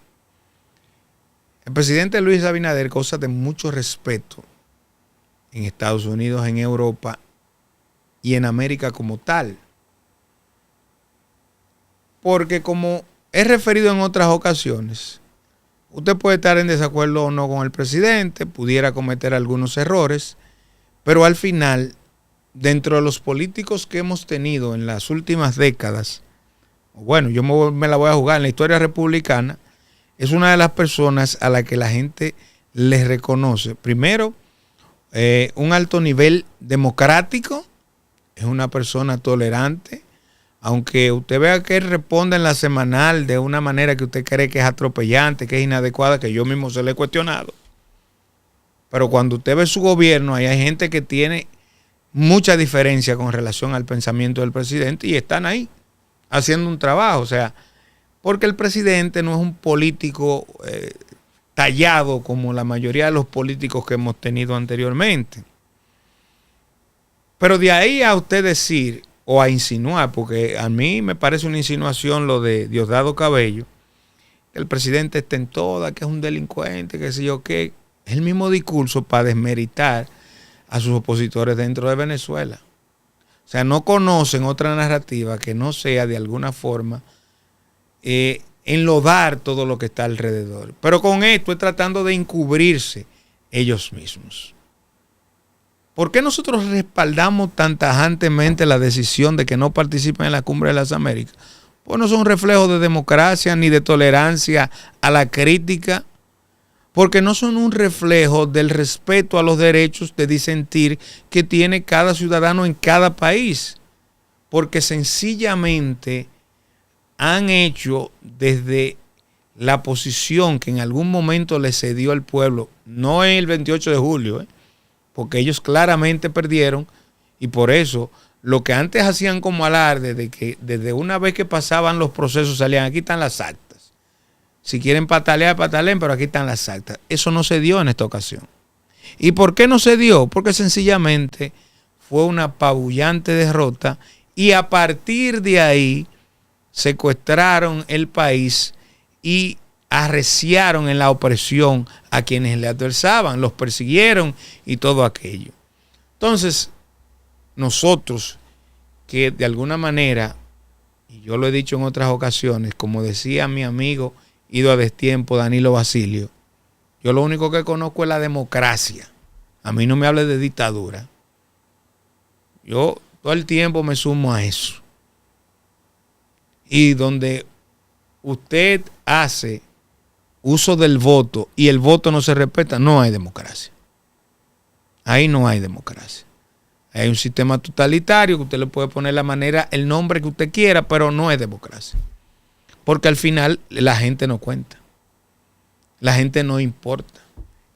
El presidente Luis Abinader goza de mucho respeto en Estados Unidos, en Europa y en América como tal. Porque, como he referido en otras ocasiones, usted puede estar en desacuerdo o no con el presidente, pudiera cometer algunos errores, pero al final, dentro de los políticos que hemos tenido en las últimas décadas, bueno, yo me la voy a jugar en la historia republicana, es una de las personas a la que la gente les reconoce, primero, un alto nivel democrático, es una persona tolerante, aunque usted vea que él responde en la semanal de una manera que usted cree que es atropellante, que es inadecuada, que yo mismo se le he cuestionado. Pero cuando usted ve su gobierno, ahí hay gente que tiene mucha diferencia con relación al pensamiento del presidente y están ahí haciendo un trabajo. O sea, porque el presidente no es un político tallado como la mayoría de los políticos que hemos tenido anteriormente. Pero de ahí a usted decir o a insinuar, porque a mí me parece una insinuación lo de Diosdado Cabello, que el presidente está en toda, que es un delincuente, que sé yo qué, es el mismo discurso para desmeritar a sus opositores dentro de Venezuela. O sea, no conocen otra narrativa que no sea de alguna forma enlodar todo lo que está alrededor. Pero con esto es tratando de encubrirse ellos mismos. ¿Por qué nosotros respaldamos tan tajantemente la decisión de que no participen en la Cumbre de las Américas? Pues no son reflejos de democracia ni de tolerancia a la crítica, porque no son un reflejo del respeto a los derechos de disentir que tiene cada ciudadano en cada país, porque sencillamente han hecho desde la posición que en algún momento le cedió al pueblo, no en el 28 de julio, porque ellos claramente perdieron, y por eso lo que antes hacían como alarde de que desde una vez que pasaban los procesos salían, aquí están las actas. Si quieren patalear, pataleen, pero aquí están las actas. Eso no se dio en esta ocasión. ¿Y por qué no se dio? Porque sencillamente fue una apabullante derrota y a partir de ahí secuestraron el país y arreciaron en la opresión a quienes le adversaban, los persiguieron y todo aquello. Entonces, nosotros que de alguna manera, y yo lo he dicho en otras ocasiones, como decía mi amigo ido a destiempo Danilo Basilio, yo lo único que conozco es la democracia. A mí no me hable de dictadura. Yo todo el tiempo me sumo a eso. Y donde usted hace uso del voto y el voto no se respeta, no hay democracia. Ahí no hay democracia. Hay un sistema totalitario que usted le puede poner la manera, el nombre que usted quiera, pero no es democracia. Porque al final la gente no cuenta. La gente no importa.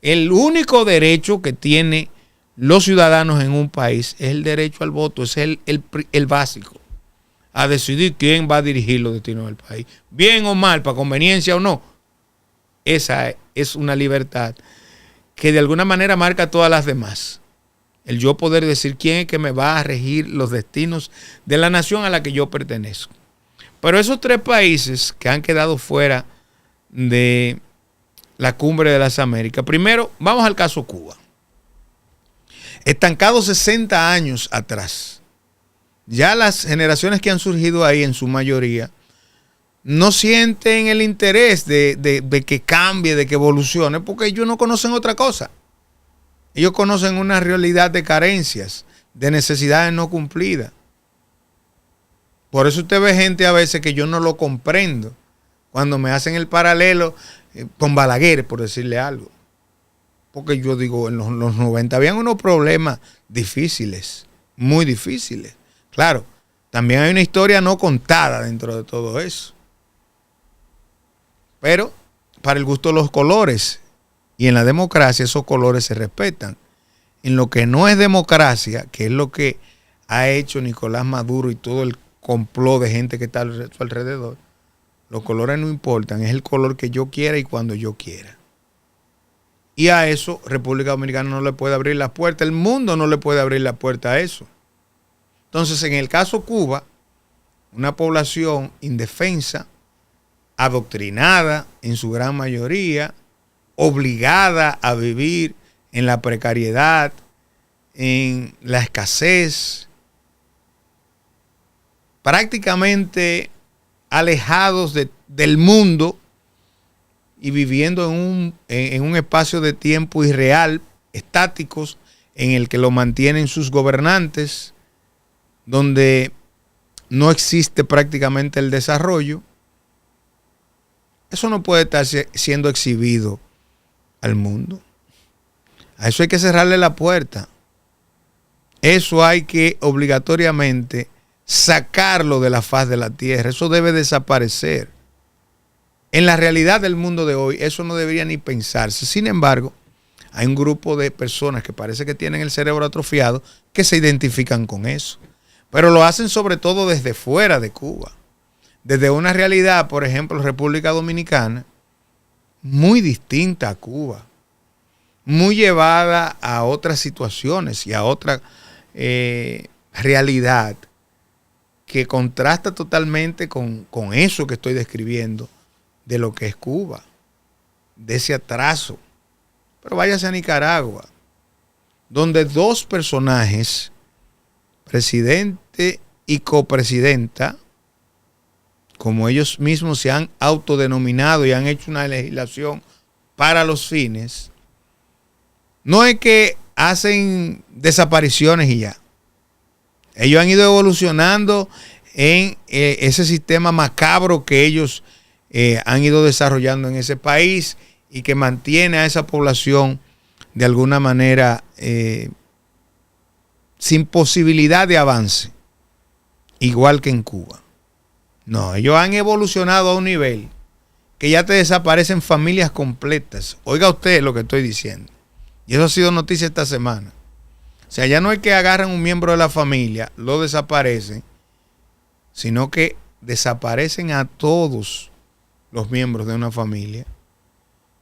El único derecho que tienen los ciudadanos en un país es el derecho al voto, es el básico. A decidir quién va a dirigir los destinos del país. Bien o mal, para conveniencia o no. Esa es una libertad que de alguna manera marca todas las demás. El yo poder decir quién es que me va a regir los destinos de la nación a la que yo pertenezco. Pero esos tres países que han quedado fuera de la Cumbre de las Américas, primero vamos al caso Cuba. Estancado 60 años atrás, Ya las generaciones que han surgido ahí, en su mayoría, no sienten el interés de que cambie, de que evolucione, porque ellos no conocen otra cosa. Ellos conocen una realidad de carencias, de necesidades no cumplidas. Por eso usted ve gente a veces que yo no lo comprendo, cuando me hacen el paralelo con Balaguer, por decirle algo. Porque yo digo, en los 90 habían unos problemas difíciles, muy difíciles. Claro, también hay una historia no contada dentro de todo eso. Pero para el gusto de los colores, y en la democracia esos colores se respetan. En lo que no es democracia, que es lo que ha hecho Nicolás Maduro y todo el complot de gente que está a su alrededor, los colores no importan, es el color que yo quiera y cuando yo quiera. Y a eso República Dominicana no le puede abrir la puerta, el mundo no le puede abrir la puerta a eso. Entonces, en el caso Cuba, una población indefensa, adoctrinada en su gran mayoría, obligada a vivir en la precariedad, en la escasez, prácticamente alejados del mundo y viviendo en un espacio de tiempo irreal, estáticos, en el que lo mantienen sus gobernantes, donde no existe prácticamente el desarrollo. Eso no puede estar siendo exhibido al mundo. A eso hay que cerrarle la puerta. Eso hay que obligatoriamente sacarlo de la faz de la tierra. Eso debe desaparecer. En la realidad del mundo de hoy, eso no debería ni pensarse. Sin embargo, hay un grupo de personas que parece que tienen el cerebro atrofiado que se identifican con eso. Pero lo hacen sobre todo desde fuera de Cuba. Desde una realidad, por ejemplo, República Dominicana, muy distinta a Cuba. Muy llevada a otras situaciones y a otra realidad que contrasta totalmente con eso que estoy describiendo de lo que es Cuba, de ese atraso. Pero váyase a Nicaragua, donde dos personajes, presidente y copresidenta, como ellos mismos se han autodenominado y han hecho una legislación para los fines, no es que hacen desapariciones y ya. Ellos han ido evolucionando en ese sistema macabro que ellos han ido desarrollando en ese país y que mantiene a esa población de alguna manera sin posibilidad de avance, igual que en Cuba. No, ellos han evolucionado a un nivel que ya te desaparecen familias completas. Oiga usted lo que estoy diciendo. Y eso ha sido noticia esta semana. O sea, ya no es que agarran un miembro de la familia, lo desaparecen, sino que desaparecen a todos los miembros de una familia.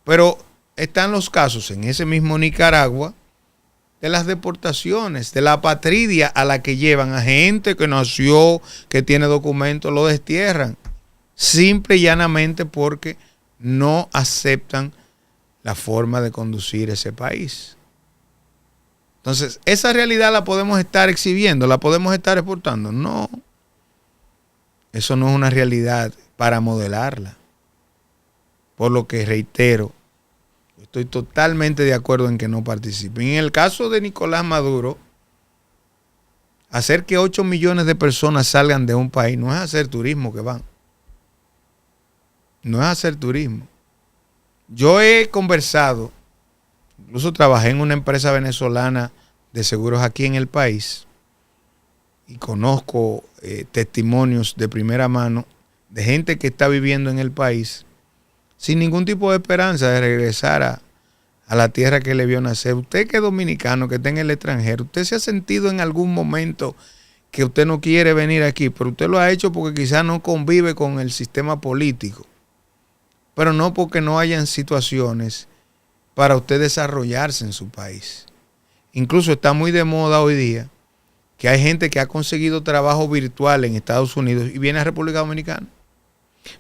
Pero están los casos en ese mismo Nicaragua de las deportaciones, de la apatridia a la que llevan a gente que nació, que tiene documentos, lo destierran. Simple y llanamente porque no aceptan la forma de conducir ese país. Entonces, ¿esa realidad la podemos estar exhibiendo? ¿La podemos estar exportando? No. Eso no es una realidad para modelarla. Por lo que reitero, estoy totalmente de acuerdo en que no participen. En el caso de Nicolás Maduro, hacer que 8 millones de personas salgan de un país no es hacer turismo que van. No es hacer turismo. Yo he conversado, incluso trabajé en una empresa venezolana de seguros aquí en el país y conozco testimonios de primera mano de gente que está viviendo en el país sin ningún tipo de esperanza de regresar a la tierra que le vio nacer. Usted que es dominicano, que está en el extranjero, usted se ha sentido en algún momento que usted no quiere venir aquí, pero usted lo ha hecho porque quizás no convive con el sistema político, pero no porque no hayan situaciones para usted desarrollarse en su país. Incluso está muy de moda hoy día que hay gente que ha conseguido trabajo virtual en Estados Unidos y viene a República Dominicana.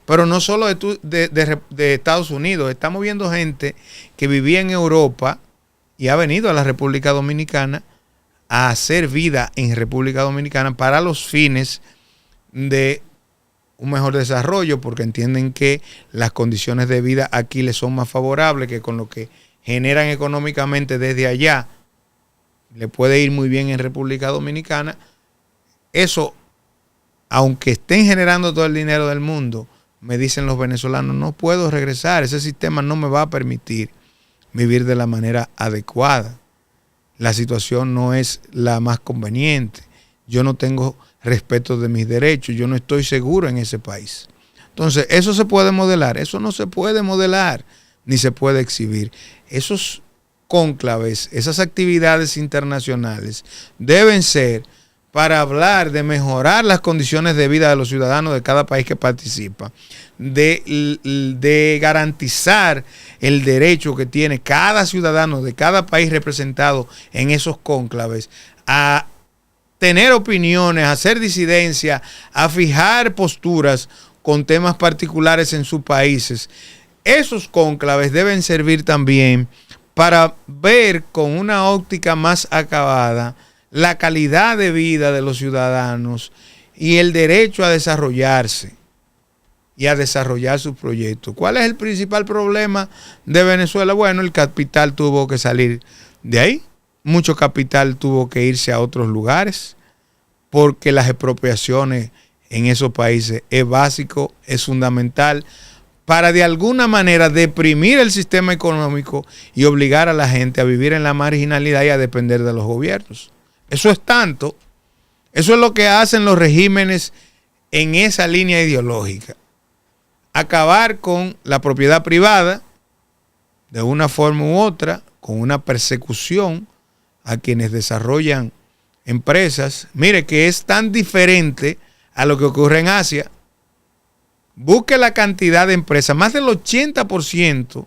Pero no solo de Estados Unidos, estamos viendo gente que vivía en Europa y ha venido a la República Dominicana a hacer vida en República Dominicana para los fines de un mejor desarrollo, porque entienden que las condiciones de vida aquí les son más favorables, que con lo que generan económicamente desde allá le puede ir muy bien en República Dominicana. Eso, aunque estén generando todo el dinero del mundo, me dicen los venezolanos, no puedo regresar, ese sistema no me va a permitir vivir de la manera adecuada. La situación no es la más conveniente. Yo no tengo respeto de mis derechos, yo no estoy seguro en ese país. Entonces, ¿eso se puede modelar? Eso no se puede modelar, ni se puede exhibir. Esos cónclaves, esas actividades internacionales deben ser para hablar de mejorar las condiciones de vida de los ciudadanos de cada país que participa, de garantizar el derecho que tiene cada ciudadano de cada país representado en esos cónclaves a tener opiniones, a hacer disidencia, a fijar posturas con temas particulares en sus países. Esos cónclaves deben servir también para ver con una óptica más acabada la calidad de vida de los ciudadanos y el derecho a desarrollarse y a desarrollar sus proyectos. ¿Cuál es el principal problema de Venezuela? Bueno, el capital tuvo que salir de ahí. Mucho capital tuvo que irse a otros lugares porque las expropiaciones en esos países es básico, es fundamental para de alguna manera deprimir el sistema económico y obligar a la gente a vivir en la marginalidad y a depender de los gobiernos. Eso es tanto, eso es lo que hacen los regímenes en esa línea ideológica. Acabar con la propiedad privada de una forma u otra, con una persecución a quienes desarrollan empresas. Mire que es tan diferente a lo que ocurre en Asia. Busque la cantidad de empresas, más del 80%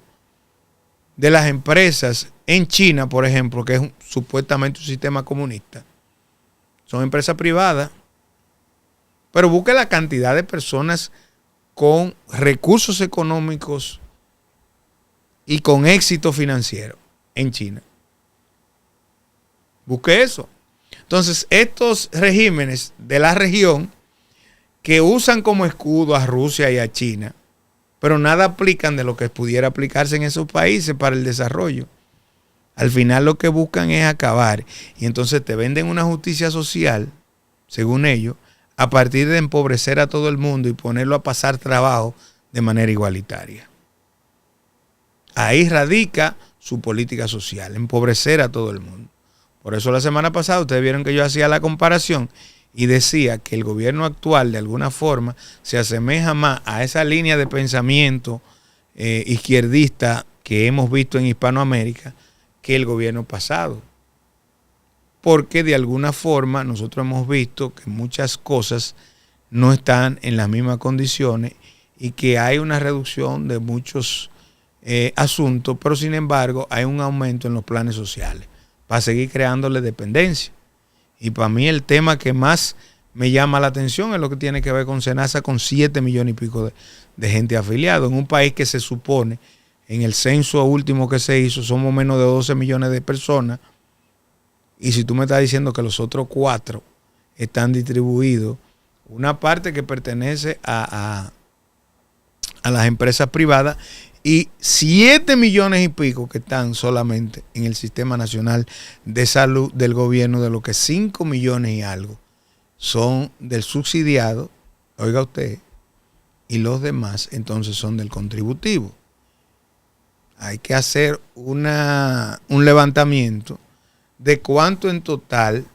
de las empresas en China, por ejemplo, que es supuestamente un sistema comunista, son empresas privadas. Pero busque la cantidad de personas con recursos económicos y con éxito financiero en China. Busque eso. Entonces, estos regímenes de la región que usan como escudo a Rusia y a China, pero nada aplican de lo que pudiera aplicarse en esos países para el desarrollo. Al final lo que buscan es acabar, y entonces te venden una justicia social, según ellos, a partir de empobrecer a todo el mundo y ponerlo a pasar trabajo de manera igualitaria. Ahí radica su política social, empobrecer a todo el mundo. Por eso la semana pasada ustedes vieron que yo hacía la comparación y decía que el gobierno actual de alguna forma se asemeja más a esa línea de pensamiento izquierdista que hemos visto en Hispanoamérica que el gobierno pasado. Porque de alguna forma nosotros hemos visto que muchas cosas no están en las mismas condiciones y que hay una reducción de muchos asuntos, pero sin embargo hay un aumento en los planes sociales para seguir creándole dependencia. Y para mí el tema que más me llama la atención es lo que tiene que ver con SENASA, con 7 millones y pico de gente afiliada en un país que se supone, en el censo último que se hizo, somos menos de 12 millones de personas. Y si tú me estás diciendo que los otros 4 están distribuidos, una parte que pertenece a las empresas privadas y 7 millones y pico que están solamente en el Sistema Nacional de Salud del gobierno, de lo que 5 millones y algo son del subsidiado, oiga usted, y los demás entonces son del contributivo. Hay que hacer un levantamiento de cuánto en total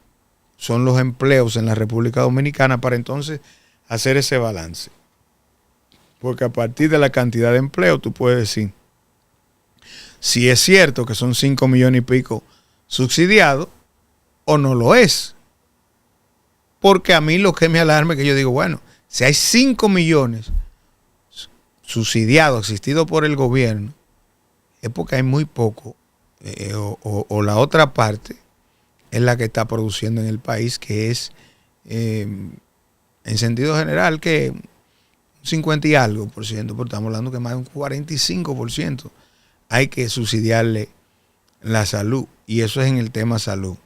son los empleos en la República Dominicana para entonces hacer ese balance. Porque a partir de la cantidad de empleo tú puedes decir si es cierto que son 5 millones y pico subsidiados o no lo es. Porque a mí lo que me alarma es que yo digo, bueno, si hay 5 millones subsidiados, asistidos por el gobierno, es porque hay muy poco. O la otra parte es la que está produciendo en el país, que es en sentido general que 50 y algo por ciento, pero estamos hablando que más de un 45% hay que subsidiarle la salud, y eso es en el tema salud.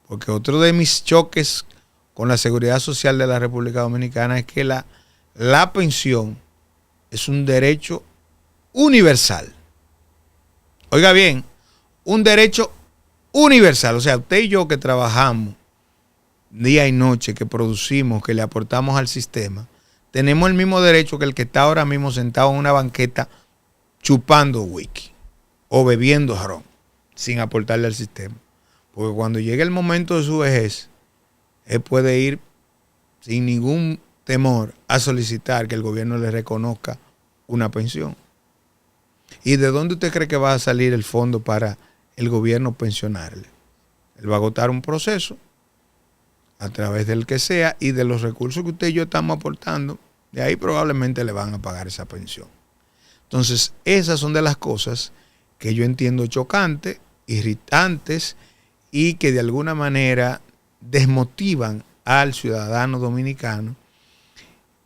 Porque otro de mis choques con la seguridad social de la República Dominicana es que la pensión es un derecho universal. Oiga bien, un derecho universal. O sea, usted y yo que trabajamos día y noche, que producimos, que le aportamos al sistema, tenemos el mismo derecho que el que está ahora mismo sentado en una banqueta chupando whisky o bebiendo ron sin aportarle al sistema. Porque cuando llegue el momento de su vejez, él puede ir sin ningún temor a solicitar que el gobierno le reconozca una pensión. ¿Y de dónde usted cree que va a salir el fondo para el gobierno pensionarle? Él va a agotar un proceso a través del que sea y de los recursos que usted y yo estamos aportando, de ahí probablemente le van a pagar esa pensión. Entonces, esas son de las cosas que yo entiendo chocantes, irritantes y que de alguna manera desmotivan al ciudadano dominicano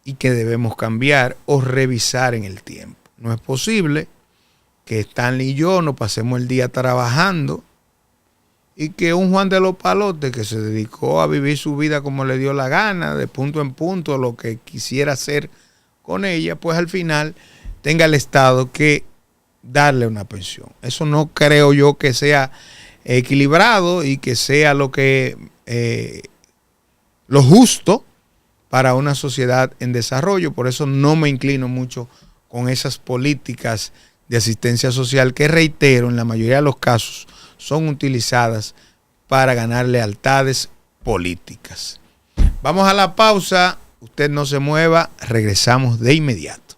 y que debemos cambiar o revisar en el tiempo. No es posible que Stanley y yo nos pasemos el día trabajando y que un Juan de los Palotes que se dedicó a vivir su vida como le dio la gana, de punto en punto, lo que quisiera hacer con ella, pues al final tenga el Estado que darle una pensión. Eso no creo yo que sea equilibrado y que sea lo justo para una sociedad en desarrollo. Por eso no me inclino mucho con esas políticas de asistencia social que, reitero, en la mayoría de los casos son utilizadas para ganar lealtades políticas. Vamos a la pausa. Usted no se mueva. Regresamos de inmediato.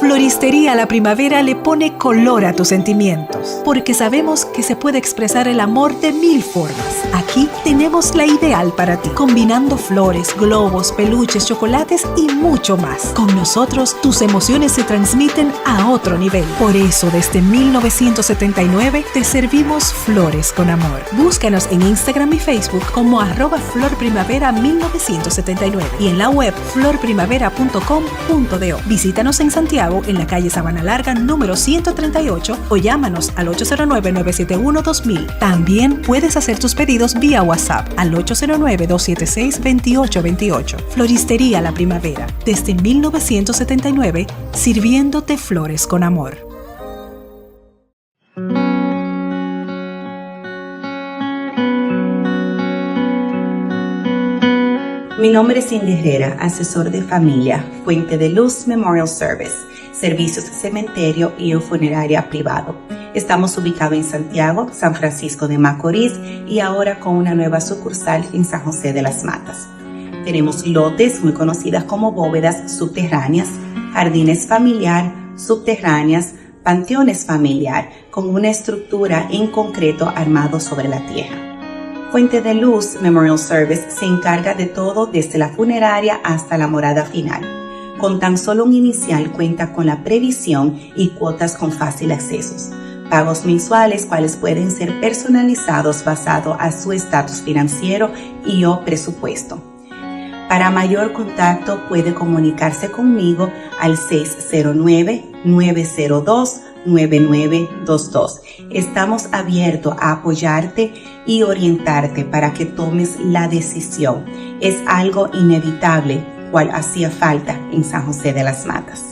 Floristería La Primavera le pone color a tus sentimientos, porque sabemos que se puede expresar el amor de 1000 formas. Aquí tenemos la ideal para ti, combinando flores, globos, peluches, chocolates y mucho más. Con nosotros, tus emociones se transmiten a otro nivel. Por eso, desde 1979, te servimos flores con amor. Búscanos en Instagram y Facebook como @florprimavera1979 y en la web florprimavera.com.do. Visítanos en Santiago, en la calle Sabana Larga, número 138, o llámanos al 809-971-2000. También puedes hacer tus pedidos vía WhatsApp al 809-276-2828. Floristería La Primavera, desde 1979, sirviéndote flores con amor. Mi nombre es Cindy Herrera, asesor de familia, Fuente de Luz Memorial Service, servicios de cementerio y funeraria privado. Estamos ubicados en Santiago, San Francisco de Macorís y ahora con una nueva sucursal en San José de las Matas. Tenemos lotes muy conocidas como bóvedas subterráneas, jardines familiar, subterráneas, panteones familiar, con una estructura en concreto armado sobre la tierra. Fuente de Luz Memorial Service se encarga de todo desde la funeraria hasta la morada final. Con tan solo un inicial cuenta con la previsión y cuotas con fácil acceso. Pagos mensuales cuales pueden ser personalizados basado a su estatus financiero y o presupuesto. Para mayor contacto puede comunicarse conmigo al 609-902-9922. Estamos abiertos a apoyarte y orientarte para que tomes la decisión. Es algo inevitable, cual hacía falta en San José de las Matas.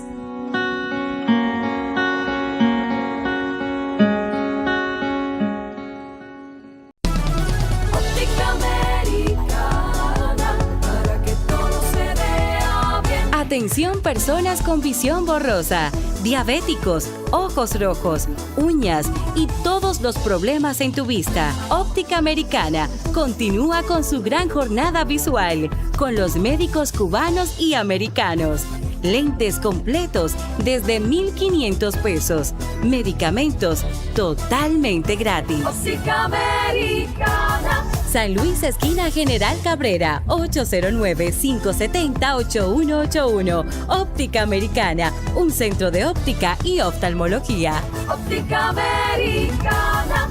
Atención, personas con visión borrosa, diabéticos, ojos rojos, uñas y todos los problemas en tu vista. Óptica Americana continúa con su gran jornada visual con los médicos cubanos y americanos. Lentes completos desde 1,500 pesos. Medicamentos totalmente gratis. Óptica Americana. San Luis, esquina General Cabrera, 809-570-8181. Óptica Americana, un centro de óptica y oftalmología. Óptica Americana.